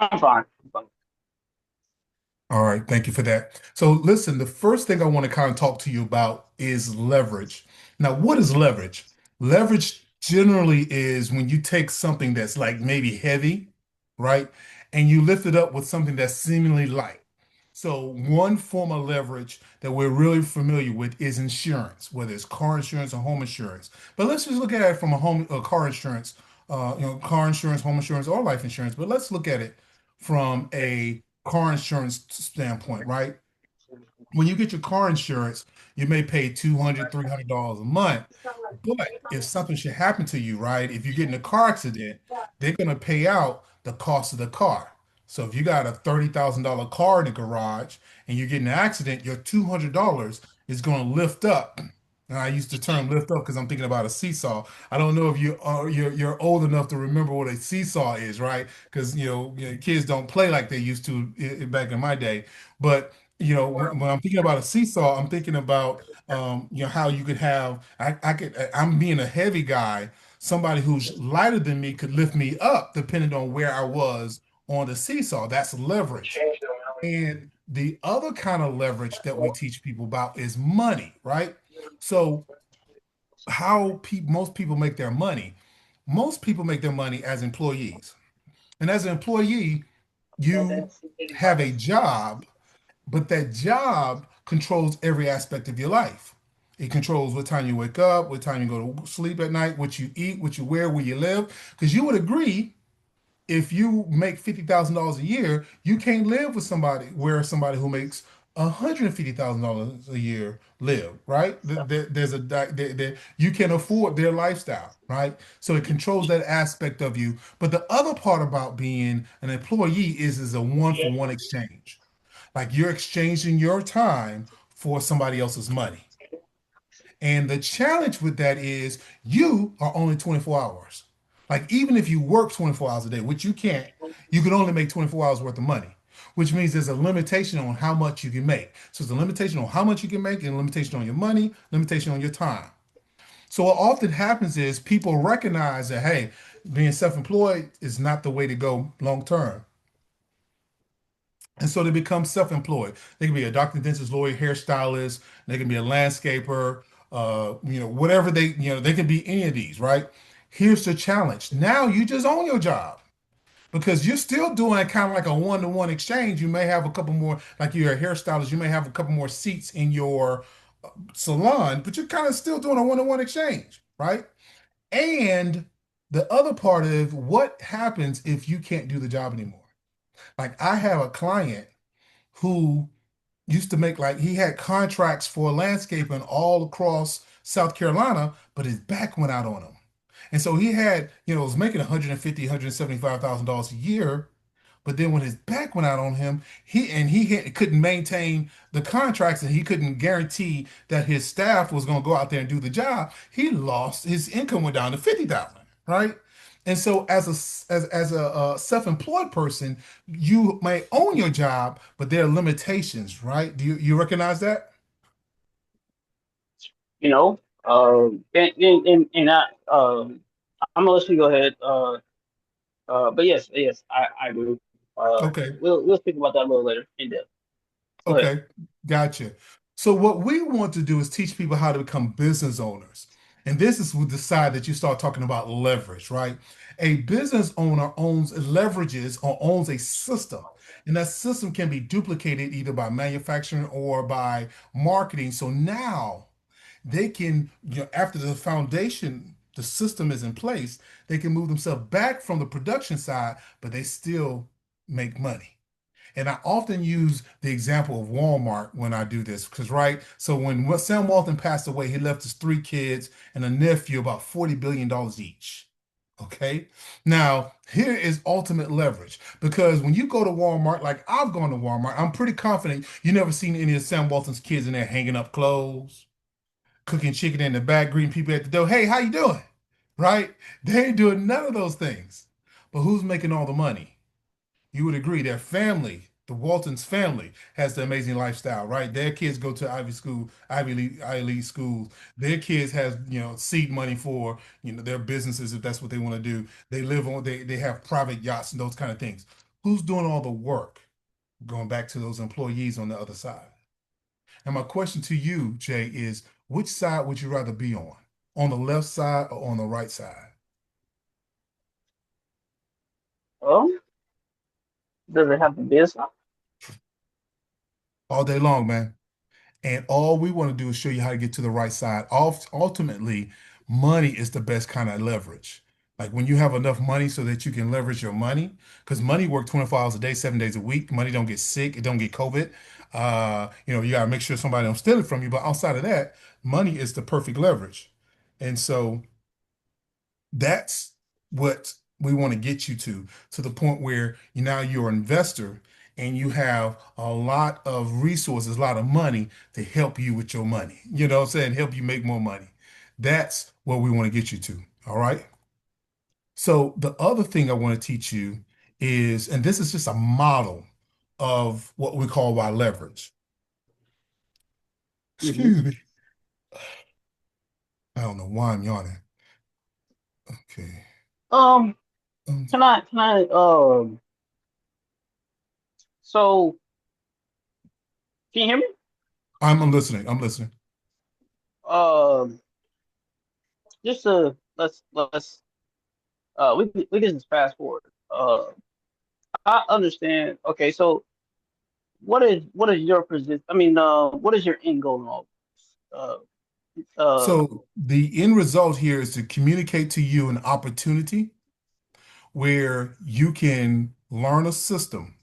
I'm fine. I'm fine. All right, thank you for that. So, listen, the first thing I want to kind of talk to you about is leverage. Now, what is leverage? Leverage generally is when you take something that's like maybe heavy, right? And you lift it up with something that's seemingly light. So, one form of leverage that we're really familiar with is insurance, whether it's car insurance or home insurance. But let's just look at it from a car insurance, car insurance, home insurance, or life insurance. But let's look at it from a car insurance standpoint, right? When you get your car insurance, you may pay $200, $300 a month. But if something should happen to you, right? If you get in a car accident, they're going to pay out the cost of the car. So if you got a $30,000 car in the garage and you get in an accident, your $200 is going to lift up. And I use the term lift up because I'm thinking about a seesaw. I don't know if you're old enough to remember what a seesaw is, right? Because kids don't play like they used to back in my day. But when I'm thinking about a seesaw, I'm thinking about how you could have I'm being a heavy guy, somebody who's lighter than me could lift me up depending on where I was on the seesaw. That's leverage. And the other kind of leverage that we teach people about is money, right? So how most people make their money. Most people make their money as employees. And as an employee, you have a job, but that job controls every aspect of your life. It controls what time you wake up, what time you go to sleep at night, what you eat, what you wear, where you live. Because you would agree, if you make $50,000 a year, you can't live with somebody where somebody who makes $150,000 a year live, right? There's you can afford their lifestyle, right? So it controls that aspect of you. But the other part about being an employee is a one for one exchange. Like you're exchanging your time for somebody else's money. And the challenge with that is you are only 24 hours. Like even if you work 24 hours a day, which you can't, you can only make 24 hours worth of money, which means there's a limitation on how much you can make. So it's a limitation on how much you can make and a limitation on your money, limitation on your time. So what often happens is people recognize that, hey, being self-employed is not the way to go long term. And so they become self-employed. They can be a doctor, dentist, lawyer, hairstylist. They can be a landscaper. Whatever they can be any of these, right? Here's the challenge. Now you just own your job because you're still doing kind of like a one-to-one exchange. You may have a couple more, like you're a hairstylist, you may have a couple more seats in your salon, but you're kind of still doing a one-to-one exchange, right? And the other part of what happens if you can't do the job anymore. Like I have a client who used to make like he had contracts for landscaping all across South Carolina, but his back went out on him. And so he had, was making 150, $175,000 a year. But then when his back went out on him, couldn't maintain the contracts and he couldn't guarantee that his staff was going to go out there and do the job. He lost his income went down to 50,000, right? And so as a self-employed person, you may own your job, but there are limitations, right? Do you recognize that? You know, and I'm gonna let you go ahead. But yes, I do. Okay. We'll speak about that a little later in depth. Go ahead. Okay, gotcha. So what we want to do is teach people how to become business owners. And this is with the side that you start talking about leverage, right? A business owner owns leverages or owns a system. And that system can be duplicated either by manufacturing or by marketing. So now they can, after the foundation, the system is in place, they can move themselves back from the production side, but they still make money. And I often use the example of Walmart when I do this, because right, so when Sam Walton passed away, he left his three kids and a nephew about $40 billion each. Okay. Now, here is ultimate leverage because when you go to Walmart, like I've gone to Walmart, I'm pretty confident you never seen any of Sam Walton's kids in there hanging up clothes, cooking chicken in the back, greeting people at the door. Hey, how you doing? Right? They ain't doing none of those things. But who's making all the money? You would agree their family, the Waltons family, has the amazing lifestyle, right? Their kids go to Ivy League schools. Their kids have, seed money for, their businesses if that's what they want to do. They live on, they have private yachts and those kind of things. Who's doing all the work? Going back to those employees on the other side. And my question to you, Jay, is which side would you rather be on? On the left side or on the right side? Um, does it have to be a sign? All day long, man. And all we want to do is show you how to get to the right side. Ultimately, money is the best kind of leverage. Like when you have enough money so that you can leverage your money, because money work 24 hours a day, 7 days a week. Money don't get sick, it don't get COVID. You gotta make sure somebody don't steal it from you. But outside of that, money is the perfect leverage. And so that's what we want to get you to the point where you're an investor and you have a lot of resources, a lot of money to help you with your money. You know what I'm saying? Help you make more money. That's what we want to get you to. All right. So the other thing I want to teach you is, and this is just a model of what we call our leverage. Hmm. Excuse me. I don't know why I'm yawning. Okay. Um, Um, can I, so can you hear me? I'm listening. I'm listening. Um, just let's we can just fast forward. I understand. Okay, so what is your position? I mean, what is your end goal in all this? So the end result here is to communicate to you an opportunity where you can learn a system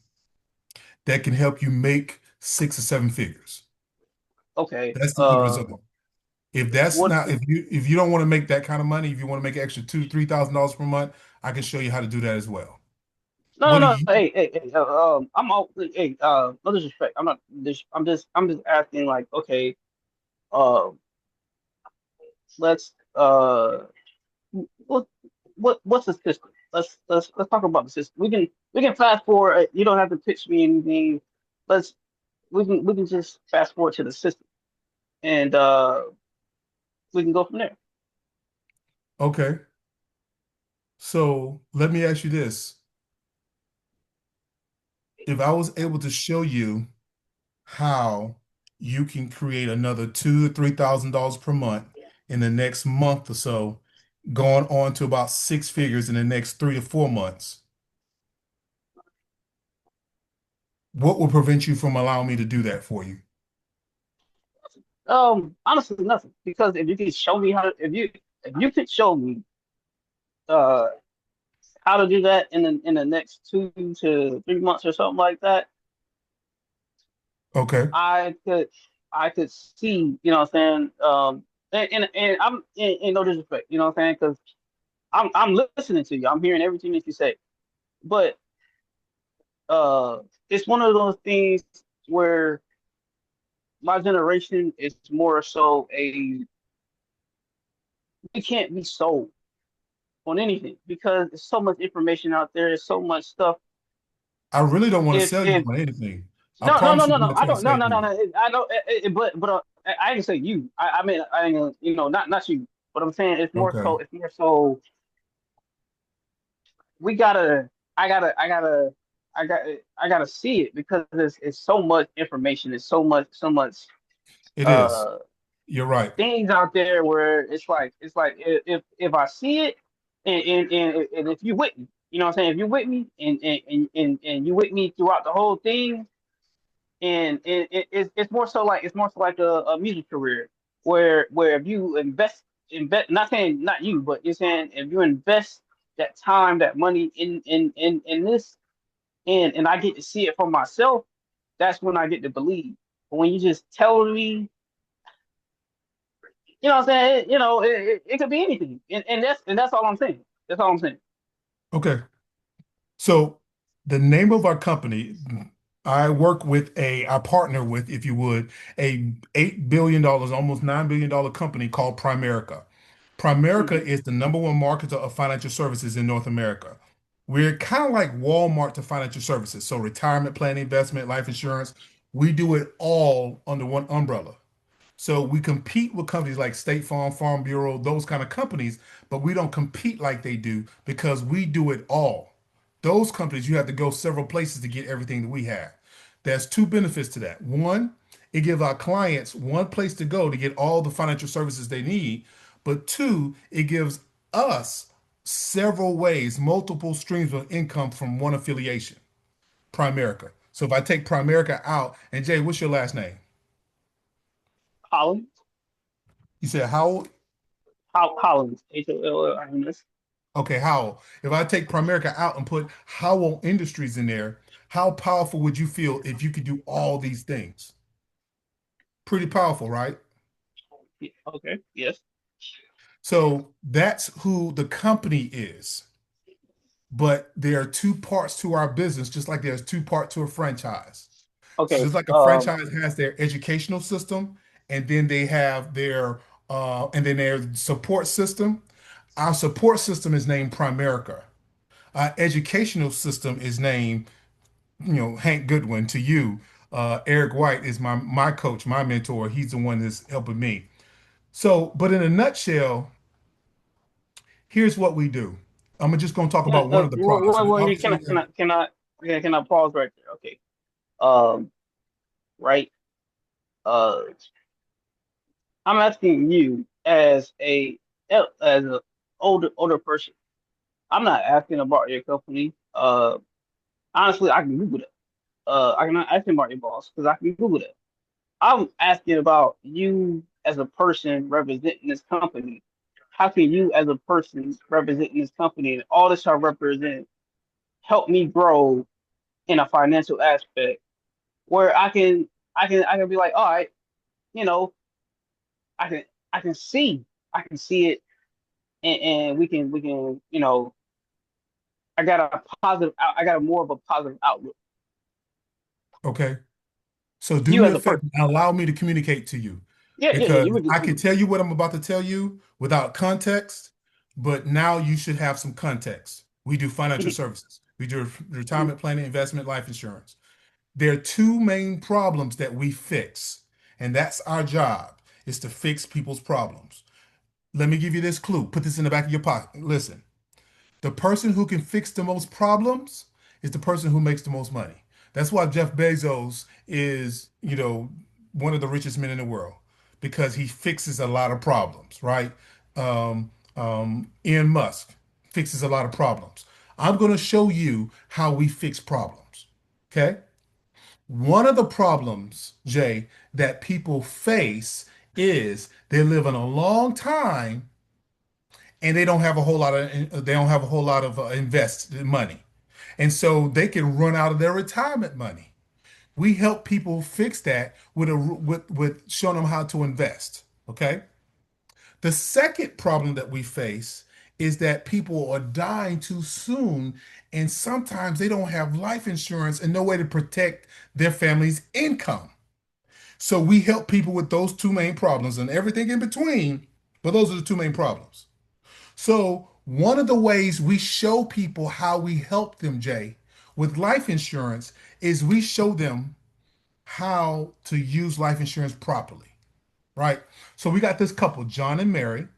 that can help you make 6 or 7 figures. Okay. That's the end result. If that's What? not if you don't want to make that kind of money, if you want to make an extra $2,000, $3,000 per month, I can show you how to do that as well. No, What do no, no. you Hey, hey, hey. I'm all. Hey, no disrespect. I'm not. I'm just asking. Like, okay. Uh, let's. What? What's the system? Let's talk about the system. We can fast forward. You don't have to pitch me anything. Let's. We can just fast forward to the system, and we can go from there. okay? So let me ask you this. If I was able to show you how you can create another $2,000 to $3,000 per month in the next month or so, going on to about 6 figures in the next 3 to 4 months. What will prevent you from allowing me to do that for you? Honestly, nothing. Because if you can show me how, if you could show me uh how to do that in the next 2 to 3 months or something like that, Okay. I could I could see, you know what I'm saying? And I'm in no disrespect, you know what I'm saying? Because I'm listening to you. I'm hearing everything that you say. But uh it's one of those things where my generation is more so we can't be sold on anything because there's so much information out there, there's so much stuff. I really don't want to If sell you if on anything. I No, no, no, promise you no, I'm no. not I trying to don't. sell No, you no, no, anything. no. I know, but I didn't say you. I mean, I ain't. Not you. But I'm saying it's more Okay. so. It's more so. We gotta. I gotta. I gotta. I gotta see it because it's so much information. It's so much It is. uh You're right. things out there where it's like if I see it and if you with me, you know what I'm saying? If you with me and you with me throughout the whole thing and it's more so like a music career where if you invest not saying not you but you're saying if you invest that time that money in this and I get to see it for myself, that's when I get to believe. But when you just tell me, you know what I'm saying, it could be anything, and that's all I'm saying. That's all I'm saying. Okay. So the name of our company, I partner with, if you would, a $8 billion, almost $9 billion company called Primerica. Primerica Hmm. is the number one marketer of financial services in North America. We're kind of like Walmart to financial services. So retirement planning, investment, life insurance, we do it all under one umbrella. So we compete with companies like State Farm, Farm Bureau, those kind of companies, but we don't compete like they do because we do it all. Those companies, you have to go several places to get everything that we have. There's two benefits to that. One, it gives our clients one place to go to get all the financial services they need. But two, it gives us several ways, multiple streams of income from one affiliation, Primerica. So if I take Primerica out, and Jay, what's your last name? Collins, You said Howell? Collins, Hollins. Okay, Howell. If I take Primerica out and put Howell Industries in there, how powerful would you feel if you could do all these things? Pretty powerful, right? Yeah, okay, yes. So that's who the company is. But there are two parts to our business, just like there's two parts to a franchise. So Okay. just like a franchise has their educational system, and then they have their support system. Our support system is named Primerica. Our educational system is named, Hank Goodwin to you. Eric White is my coach, my mentor. He's the one that's helping me. So, but in a nutshell, here's what we do. Just going to talk Yeah, about one of the products. We can I obviously, yeah, can I pause right there? Okay. Um, right. Uh, I'm asking you as a older person. I'm not asking about your company. Honestly, I can Google it. I can not asking about your boss because I can Google it. I'm asking about you as a person representing this company. How can you, as a person representing this company and all this I represent, help me grow in a financial aspect where I can be like, all right, you know, I can I can see it, and we can I got a more of a positive outlook. okay. So do You me as a a favor person, and allow me to communicate to you yeah, because you would I can tell you what I'm about to tell you without context, but now you should have some context. We do financial services. We do retirement planning, investment, life insurance. There are two main problems that we fix, and that's our job, is to fix people's problems. Let me give you this clue. Put this in the back of your pocket. Listen, the person who can fix the most problems is the person who makes the most money. That's why Jeff Bezos is, one of the richest men in the world because he fixes a lot of problems, right? Elon Musk fixes a lot of problems. I'm going to show you how we fix problems. Okay? One of the problems, Jay, that people face is they're living a long time and they don't have a whole lot of invested money. And so they can run out of their retirement money. We help people fix that with showing them how to invest, okay? The second problem that we face is that people are dying too soon and sometimes they don't have life insurance and no way to protect their family's income. So we help people with those two main problems and everything in between, but those are the two main problems. So, one of the ways we show people how we help them, Jay, with life insurance is we show them how to use life insurance properly, right? So, we got this couple, John and Mary,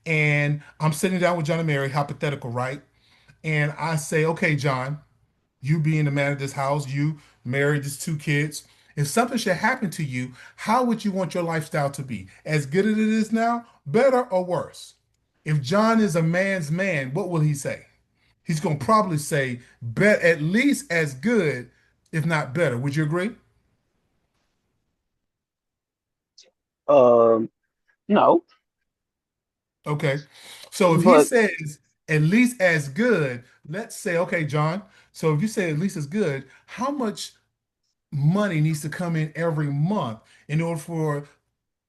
and I'm sitting down with John and Mary, hypothetical, right? And I say, okay, John, you being the man of this house, you married, just two kids. If something should happen to you, how would you want your lifestyle to be? As good as it is now, better or worse? If John is a man's man, what will he say? He's going to probably say, bet at least as good, if not better. Would you agree? um no, Okay. So if he but says at least as good, let's say, okay, John. So if you say at least as good, how much money needs to come in every month in order for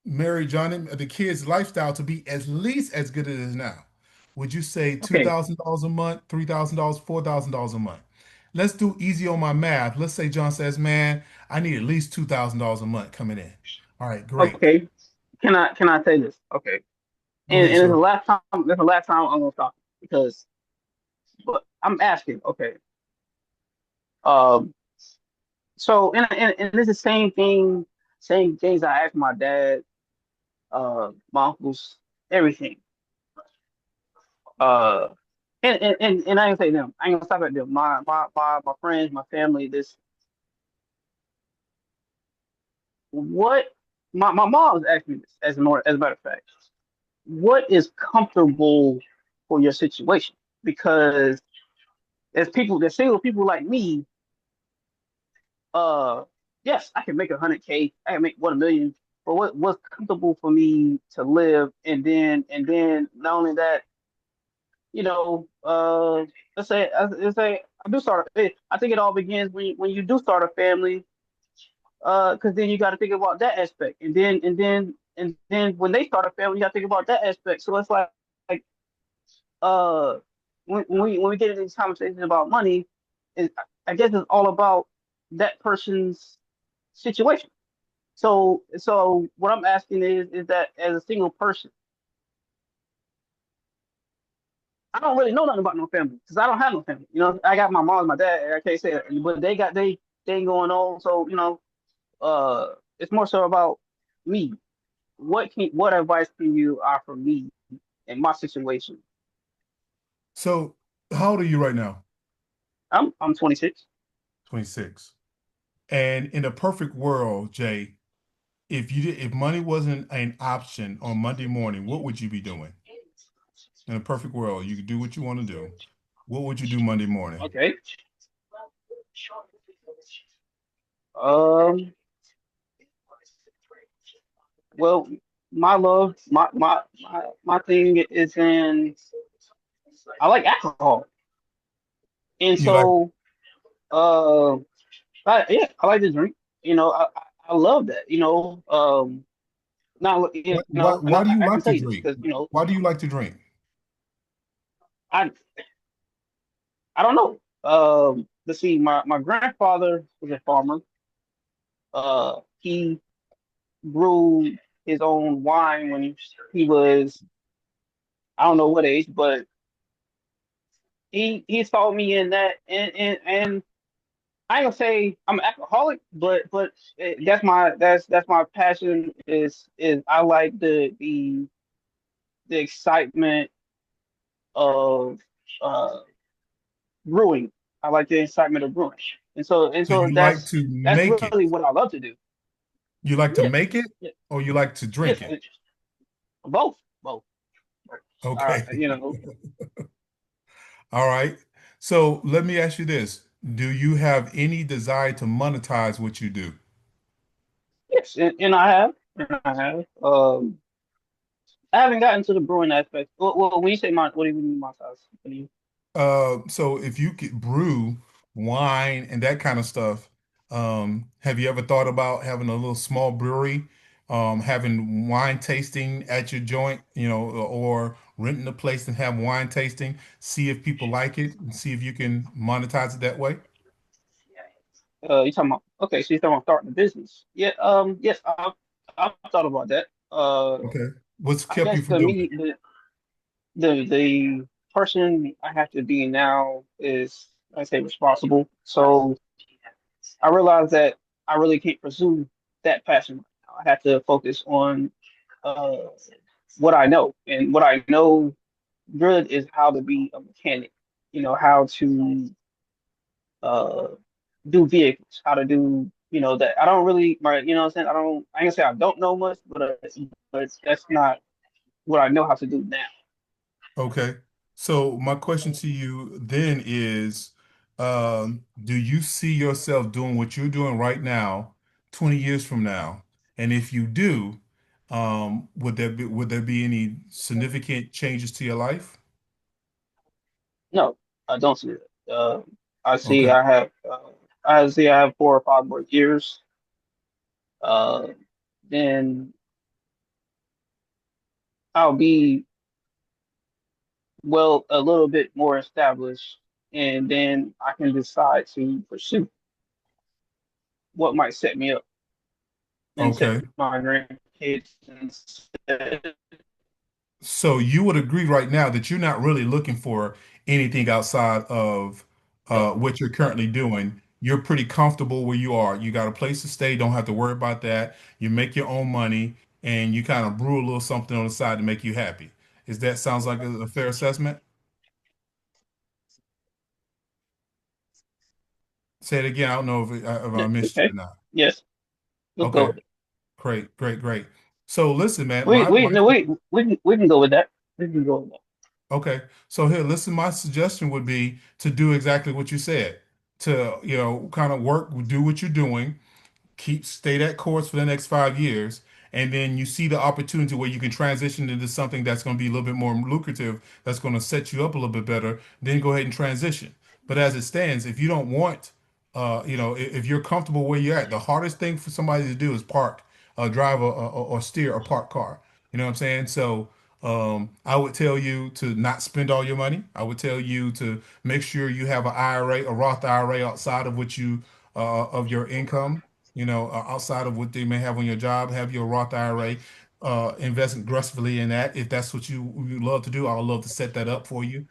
Mary, John, and the kids' lifestyle to be at least as good as it is now? Would you say okay, $2,000 a month, $3,000, $4,000 a month? Let's do easy on my math. Let's say John says, man, I need at least $2,000 a month coming in. All right, great. okay. Can I say this? Okay, Go ahead, and it's the sir. last time. That's the last time I'm gonna stop because. But I'm asking. Okay. Um. So and it's the same things I asked my dad, my uncles, everything. Uh. And I ain't gonna say them. I ain't gonna stop at them. My friends, my family. This what my mom was asking me this as a matter of fact. What is comfortable for your situation? Because there's single people like me. Uh, yes, I can make 100K. I can make 1 million. But what's comfortable for me to live? And then not only that, you know, let's say I do start. I think it all begins when you do start a family. Because then you got to think about that aspect, and then when they start a family, you got to think about that aspect. So it's like uh, when we get into these conversations about money, it, I guess it's all about that person's situation. So what I'm asking is that as a single person, I don't really know nothing about no family because I don't have no family. I got my mom and my dad. And I can't say that, but they got they thing going on. So it's more so about me. What advice can you offer me in my situation? So, how old are you right now? I'm 26. 26. And in a perfect world, Jay, if money wasn't an option on Monday morning, what would you be doing? In a perfect world, you could do what you want to do. What would you do Monday morning? Okay. Um. Well, my love, my thing is in. I like alcohol, and You like, so uh, yeah, I like to drink. I love that. Now and why do you I can like to tell you this drink? because Why do you like to drink? I I don't know. Let's see. My grandfather was a farmer. He brewed his own wine when he was, I don't know what age, but he taught me in that, and I ain't gonna say I'm an alcoholic, but that's my passion is I like the excitement of uh brewing. I like the excitement of brewing, and So so you like that's to that's make it. really what I love to do. You like to Yes, make it yes, or you like to drink yes, it? both, both. Okay. You know, All right. So let me ask you this. Do you have any desire to monetize what you do? yes, and I have. I haven't gotten to the brewing aspect. Well, when you say what do you mean my size? What do you? So if you could brew wine and that kind of stuff, have you ever thought about having a little small brewery, having wine tasting at your joint, or renting a place and have wine tasting, see if people like it and see if you can monetize it that way? You talking about? Okay, so you're talking about starting a business? Yeah. Yes, I've thought about that. Okay. What's I kept you guess from to doing me, it? the person I have to be now is, I say, responsible. So I realize that I really can't pursue that passion right now. I have to focus on uh, what I know, and what I know good is how to be a mechanic. How to uh, do vehicles, how to do that. I don't really, right? What I'm saying. I ain't gonna say I don't know much, but that's not what I know how to do now. Okay. So my question to you then is, do you see yourself doing what you're doing right now, 20 years from now? And if you do, would there be any significant changes to your life? No, I don't see it. I see Okay. I have I see I have 4 or 5 more years. Uh, then I'll be well a little bit more established, and then I can decide to pursue what might set me up and set Okay. my grandkids instead. So you would agree right now that you're not really looking for anything outside of No, what you're currently doing. You're pretty comfortable where you are. You got a place to stay, don't have to worry about that. You make your own money and you kind of brew a little something on the side to make you happy. Is that sounds like a fair assessment? Say it again. I don't know if I missed you Okay. or not. Yes. Let's go Okay, with it. great, great, great. So listen, man, We we my no, we can go with that. We can go with that. okay. So here, listen, my suggestion would be to do exactly what you said. To, kind of work, do what you're doing, stay that course for the next 5 years, and then you see the opportunity where you can transition into something that's going to be a little bit more lucrative, that's going to set you up a little bit better, then go ahead and transition. But as it stands, if you don't want, if you're comfortable where you're at, the hardest thing for somebody to do is park, drive, or steer a parked car. You know what I'm saying? So I would tell you to not spend all your money. I would tell you to make sure you have an IRA, a Roth IRA outside of of your income, outside of what they may have on your job. Have your Roth IRA, invest aggressively in that. If that's what you love to do, I would love to set that up for you.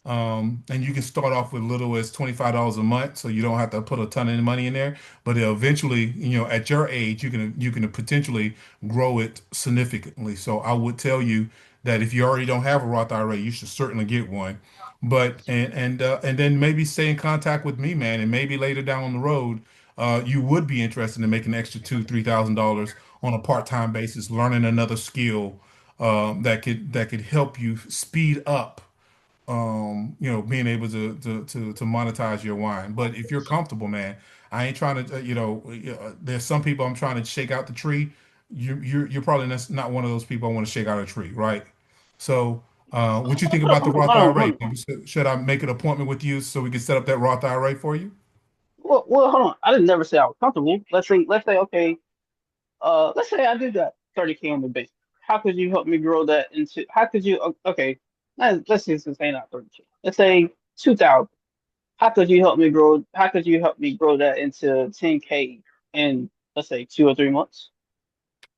And you can start off with little as $25 a month, so you don't have to put a ton of money in there. But eventually, at your age, you can potentially grow it significantly. So I would tell you that if you already don't have a Roth IRA, you should certainly get one. But and then maybe stay in contact with me, man, and maybe later down the road, you would be interested in making an extra $2,000, $3,000 on a part-time basis, learning another skill that could help you speed up being able to monetize your wine. But if you're comfortable, man, I ain't trying to, there's some people I'm trying to shake out the tree. You're probably not one of those people I want to shake out a tree, right? So, what you think about the Roth IRA? Hold on. Should I make an appointment with you so we can set up that Roth IRA for you? Hold on. I didn't never say I was comfortable. Okay. Let's say I did that 30K on the base. How could you help me grow that into? How could you? Okay, let's say not 30K. Let's say 2,000. How could you help me grow? How could you help me grow that into 10K in, let's say, 2 or 3 months?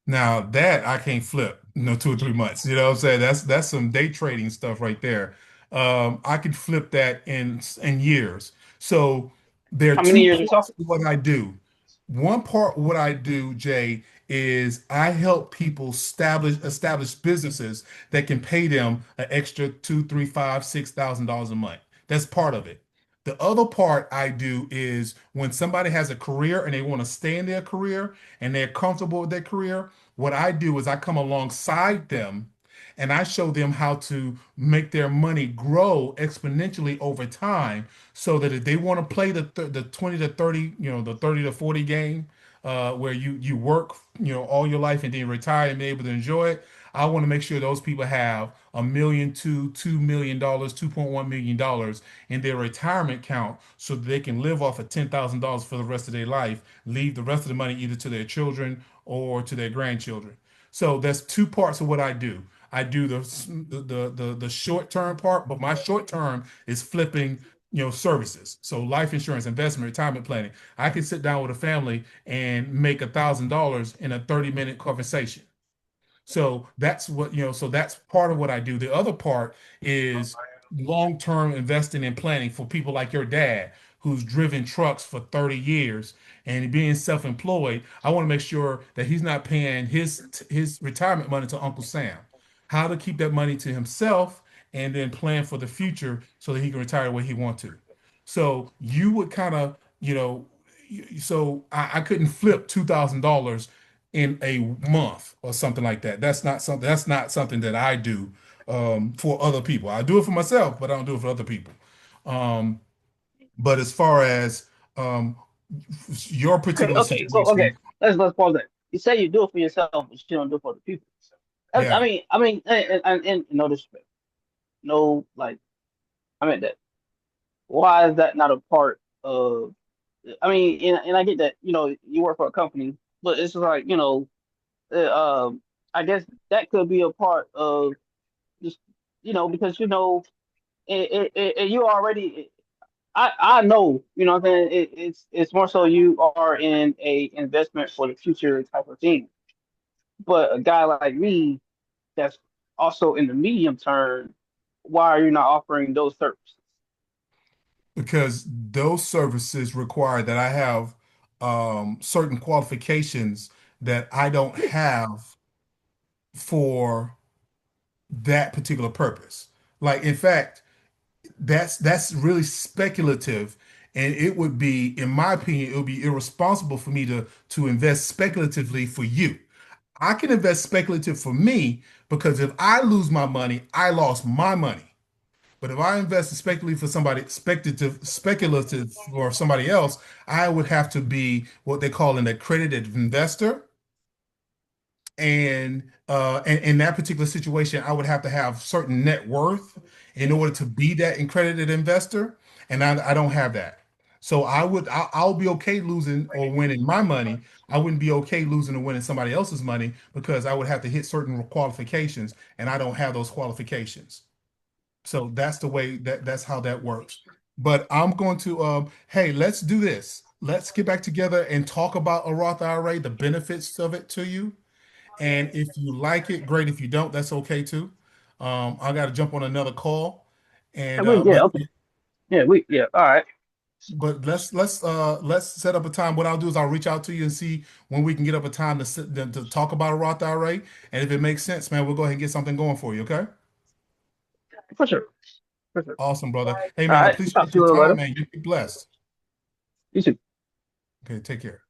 Now that I can't flip, 2 or 3 months. You know what I'm saying? That's some day trading stuff right there. I could flip that in years. So there are How many two years are we parts talking? of what I do. One part of what I do, Jay, is I help people establish businesses that can pay them an extra two, three, five, $6,000 a month. That's part of it. The other part I do is when somebody has a career and they want to stay in their career and they're comfortable with their career, what I do is I come alongside them and I show them how to make their money grow exponentially over time so that if they want to play the 20 to 30, the 30 to 40 game, where you work, all your life and then retire and be able to enjoy it, I want to make sure those people have $1 million to $2 million, $2.1 million in their retirement account so that they can live off of $10,000 for the rest of their life, leave the rest of the money either to their children or to their grandchildren. So that's two parts of what I do. I do the short term part, but my short term is flipping, services. So life insurance, investment, retirement planning. I can sit down with a family and make $1,000 in a 30-minute conversation. So so that's part of what I do. The other part is long-term investing and planning for people like your dad, who's driven trucks for 30 years and being self-employed. I want to make sure that he's not paying his retirement money to Uncle Sam. How to keep that money to himself and then plan for the future so that he can retire where he wants to. So you would kind of, so I couldn't flip $2,000 in a month or something like that. That's not something that I do for other people. I do it for myself, but I don't do it for other people. Um, but as far as um, your particular Okay. situation, Let's pause that. You say you do it for yourself, but you don't do it for the people. yeah, And no disrespect, no like, I meant that. Why is that not a part of? And I get that you work for a company, but it's like I guess that could be a part of just because you already. I know, what I'm saying. It's more so you are in a investment for the future type of thing. But a guy like me that's also in the medium term, why are you not offering those services? because those services require that I have certain qualifications that I don't have for that particular purpose. Like, in fact, that's really speculative And it would be, in my opinion, it would be irresponsible for me to invest speculatively for you. I can invest speculative for me because if I lose my money, I lost my money. But if I invest speculatively for somebody, speculative for somebody else, I would have to be what they call an accredited investor. And in that particular situation, I would have to have certain net worth in order to be that accredited investor, and I don't have that. So I'll be okay losing or winning my money. I wouldn't be okay losing or winning somebody else's money because I would have to hit certain qualifications, and I don't have those qualifications. So that's the way that's how that works. But I'm going to hey, let's do this. Let's get back together and talk about a Roth IRA, the benefits of it to you. And if you like it, great. If you don't, that's okay too. I got to jump on another call, Yeah, and yeah, okay. Yeah, all right. but let's set up a time. What I'll do is I'll reach out to you and see when we can get up a time to to talk about a Roth IRA. And if it makes sense, man, we'll go ahead and get something going for you. Okay? For sure. For sure. Awesome, brother. Hey, All man, I right. Talk appreciate to you your a little time, later. man. You be blessed. You too. Okay, take care.